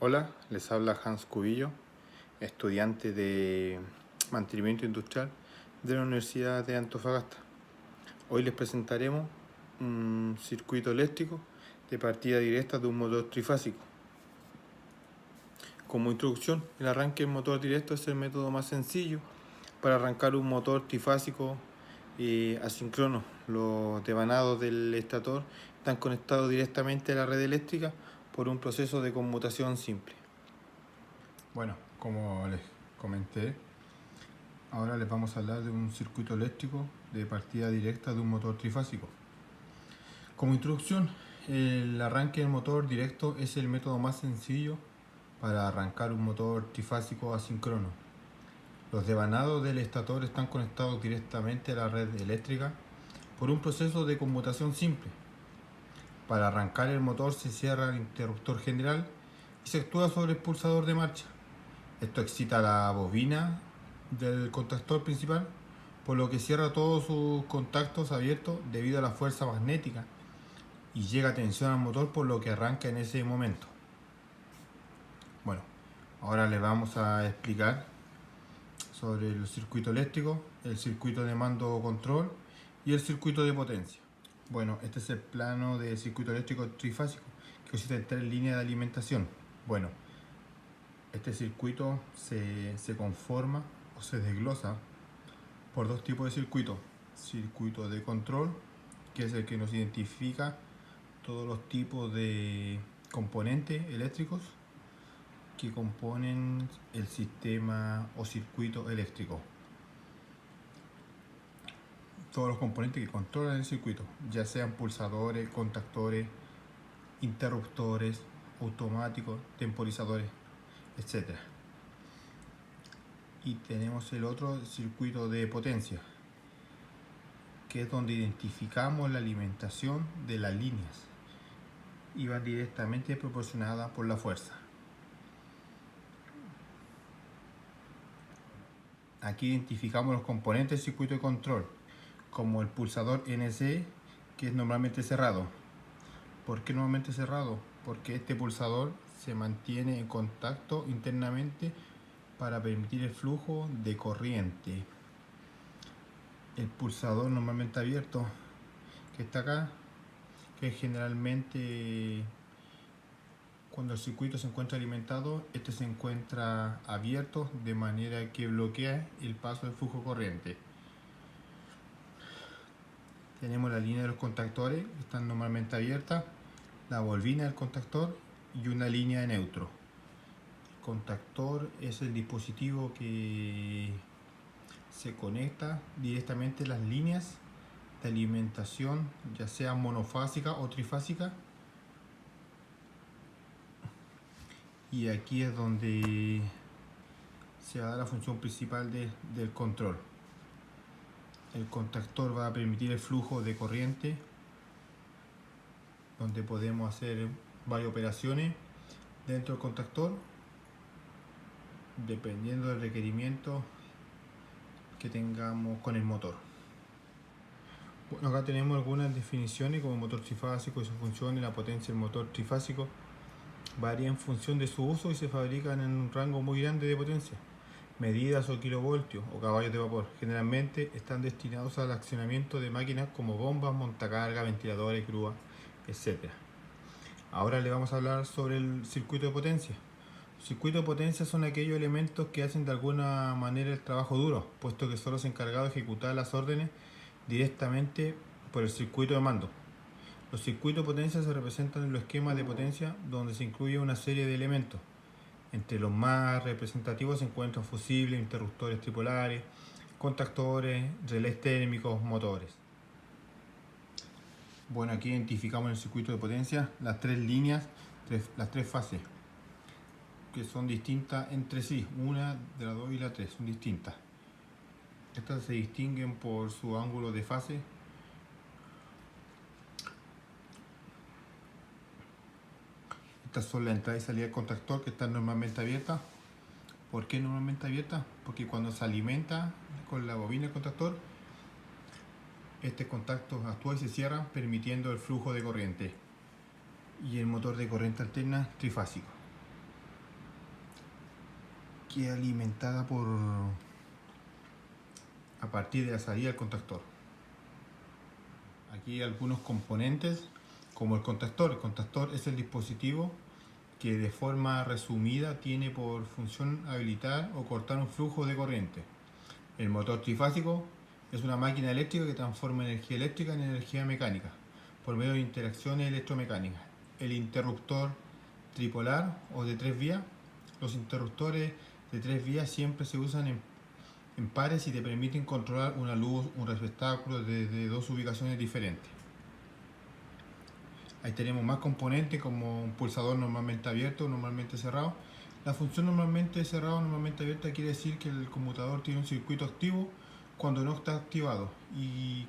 Hola, les habla Hans Cubillo, estudiante de mantenimiento industrial de la Universidad de Antofagasta. Hoy les presentaremos un circuito eléctrico de partida directa de un motor trifásico. Como introducción, el arranque del motor directo es el método más sencillo para arrancar un motor trifásico asíncrono. Los devanados del estator están conectados directamente a la red eléctrica por un proceso de conmutación simple. Bueno, como les comenté, ahora les vamos a hablar de un circuito eléctrico de partida directa de un motor trifásico. Como introducción, el arranque del motor directo es el método más sencillo para arrancar un motor trifásico asíncrono. Los devanados del estator están conectados directamente a la red eléctrica por un proceso de conmutación simple. Para arrancar el motor se cierra el interruptor general y se actúa sobre el pulsador de marcha. Esto excita la bobina del contactor principal, por lo que cierra todos sus contactos abiertos debido a la fuerza magnética y llega tensión al motor, por lo que arranca en ese momento. Bueno, ahora les vamos a explicar sobre el circuito eléctrico, el circuito de mando control y el circuito de potencia. Bueno, este es el plano del circuito eléctrico trifásico que consiste en 3 líneas de alimentación. Bueno, este circuito se conforma o se desglosa por 2 tipos de circuitos. Circuito de control, que es el que nos identifica todos los tipos de componentes eléctricos que componen el sistema o circuito eléctrico. Todos los componentes que controlan el circuito, ya sean pulsadores, contactores, interruptores, automáticos, temporizadores, etc. Y tenemos el otro circuito de potencia, que es donde identificamos la alimentación de las líneas y va directamente proporcionada por la fuerza. Aquí identificamos los componentes del circuito de control, como el pulsador NC, que es normalmente cerrado. ¿Por qué normalmente cerrado? Porque este pulsador se mantiene en contacto internamente para permitir el flujo de corriente. El pulsador normalmente abierto, que está acá, que generalmente cuando el circuito se encuentra alimentado, este se encuentra abierto de manera que bloquea el paso del flujo corriente. Tenemos la línea de los contactores, que están normalmente abiertas, la bobina del contactor y una línea de neutro. El contactor es el dispositivo que se conecta directamente a las líneas de alimentación, ya sea monofásica o trifásica. Y aquí es donde se va a dar la función principal del control. El contactor va a permitir el flujo de corriente, donde podemos hacer varias operaciones dentro del contactor, dependiendo del requerimiento que tengamos con el motor. Bueno, acá tenemos algunas definiciones como motor trifásico y su función y la potencia del motor trifásico. Varía en función de su uso y se fabrican en un rango muy grande de potencia. Medidas o kilovoltios o caballos de vapor generalmente están destinados al accionamiento de máquinas como bombas, montacargas, ventiladores, grúas, etc. Ahora le vamos a hablar sobre el circuito de potencia. Los circuitos de potencia son aquellos elementos que hacen de alguna manera el trabajo duro, puesto que solo se encargado de ejecutar las órdenes directamente por el circuito de mando. Los circuitos de potencia se representan en los esquemas de potencia, donde se incluye una serie de elementos. Entre los más representativos se encuentran fusibles, interruptores tripolares, contactores, relés térmicos, motores. Bueno, aquí identificamos en el circuito de potencia las 3 líneas, las 3 fases, que son distintas entre sí. Una de la 2 y la 3 son distintas. Estas se distinguen por su ángulo de fase. Estas son la entrada y salida del contactor, que están normalmente abiertas. ¿Por qué normalmente abiertas? Porque cuando se alimenta con la bobina del contactor, este contacto actúa y se cierra, permitiendo el flujo de corriente. Y el motor de corriente alterna trifásico. que es alimentada a partir de la salida del contactor. Aquí hay algunos componentes como el contactor. El contactor es el dispositivo que de forma resumida tiene por función habilitar o cortar un flujo de corriente. El motor trifásico es una máquina eléctrica que transforma energía eléctrica en energía mecánica por medio de interacciones electromecánicas. El interruptor tripolar o de 3 vías. Los interruptores de 3 vías siempre se usan en pares y te permiten controlar una luz, un receptáculo desde dos ubicaciones diferentes. Ahí tenemos más componentes como un pulsador normalmente abierto, normalmente cerrado. La función normalmente cerrado, normalmente abierta quiere decir que el conmutador tiene un circuito activo cuando no está activado, y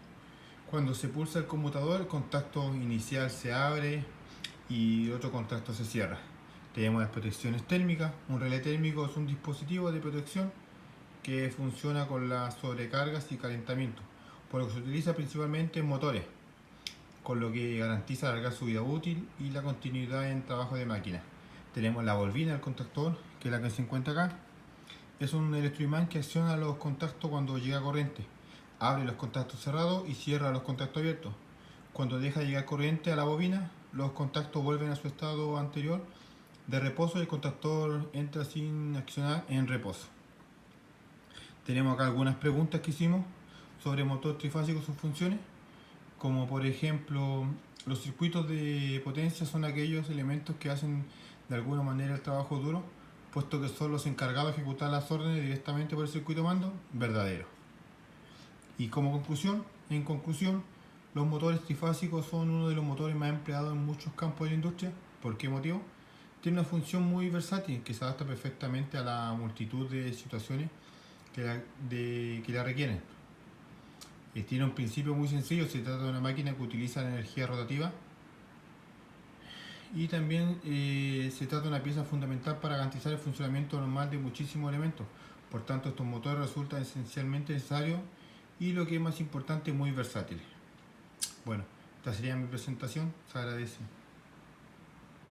cuando se pulsa el conmutador el contacto inicial se abre y el otro contacto se cierra. Tenemos las protecciones térmicas. Un relé térmico es un dispositivo de protección que funciona con las sobrecargas y calentamiento, por lo que se utiliza principalmente en motores, con lo que garantiza alargar su vida útil y la continuidad en trabajo de máquina. Tenemos la bobina del contactor, que es la que se encuentra acá. Es un electroimán que acciona los contactos cuando llega corriente. Abre los contactos cerrados y cierra los contactos abiertos. Cuando deja de llegar corriente a la bobina, los contactos vuelven a su estado anterior de reposo y el contactor entra sin accionar en reposo. Tenemos acá algunas preguntas que hicimos sobre motor trifásico y sus funciones, como por ejemplo, los circuitos de potencia son aquellos elementos que hacen de alguna manera el trabajo duro, puesto que son los encargados de ejecutar las órdenes directamente por el circuito mando. Verdadero. Y como conclusión, en conclusión, los motores trifásicos son uno de los motores más empleados en muchos campos de la industria. ¿Por qué motivo? Tiene una función muy versátil que se adapta perfectamente a la multitud de situaciones que la requieren. Tiene un principio muy sencillo. Se trata de una máquina que utiliza la energía rotativa y también se trata de una pieza fundamental para garantizar el funcionamiento normal de muchísimos elementos. Por tanto, estos motores resultan esencialmente necesarios y, lo que es más importante, muy versátiles. Bueno, esta sería mi presentación. Se agradece.